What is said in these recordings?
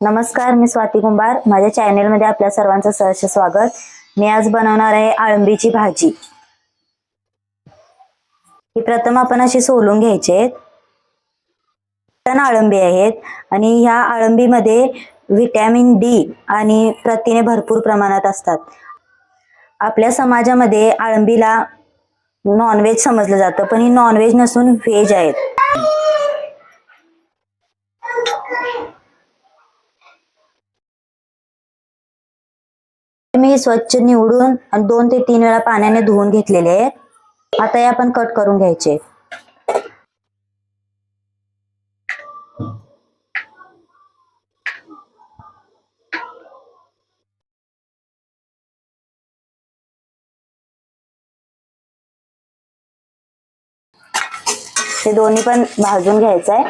नमस्कार, मी स्वाती कुंभार. माझ्या चॅनेलमध्ये आपल्या सर्वांचं सहर्ष स्वागत. मी आज बनवणार आहे अळंबीची भाजी. ही प्रथम आपण अशी सोलून घ्यायचे. अळंबी आहेत आणि ह्या अळंबीमध्ये व्हिटॅमिन डी आणि प्रथिने भरपूर प्रमाणात असतात. आपल्या समाजामध्ये अळंबीला नॉनव्हेज समजलं जातं, पण ही नॉनव्हेज नसून व्हेज आहेत. मी स्वच्छ निवडून 2 ते 3 वेळा पाण्याने धुवून घेतलेले आहेत. आता हे आपण कट करून घ्यायचे. हे दोन्ही पण भाजून घ्यायचं आहे.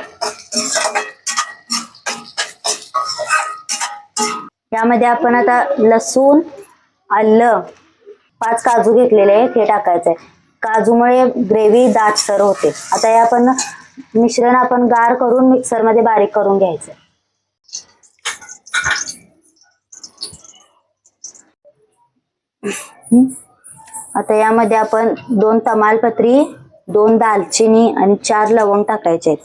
यामध्ये आपण आता लसूण, आलं, 5 काजू घेतलेले आहेत, हे टाकायचंय. काजूमुळे ग्रेव्ही दाटसर होते. आता हे आपण मिश्रण गार करून मिक्सर मध्ये बारीक करून घ्यायचं. आता यामध्ये आपण 2 तमालपत्री, 2 दालचिनी आणि 4 लवंग टाकायचे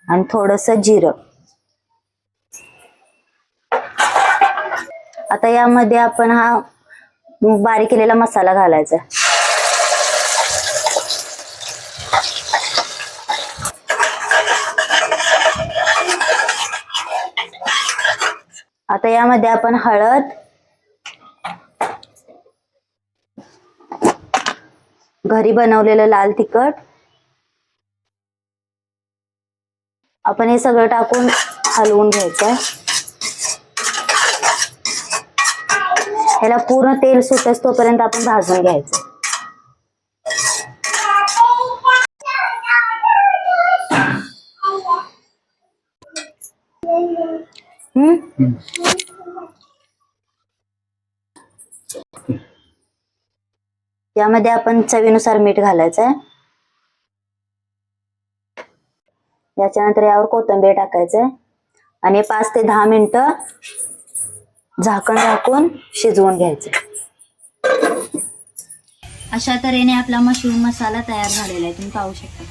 आणि थोडंसं जिरं. आता यामध्ये आपण हा बारीक केलेला मसाला घालायचा. आता यामध्ये आपण हळद, घरी बनवलेलं लाल तिखट, आपण हे सगळं टाकून हलवून घ्यायचं. याला पूर्ण तेल सुटस तोपर्यंत आपण भाजून घ्यायचं. यामध्ये आपण चवीनुसार मीठ घालायचंय. याच्यानंतर यावर कोथिंबीर टाकायचंय आणि 5 ते 10 मिनिटं झाकण टाकून शिजवून घ्यायचं. अशा तऱ्हेने आपला मशरूम मसाला तयार झालेला आहे, तुम्ही पाहू शकता.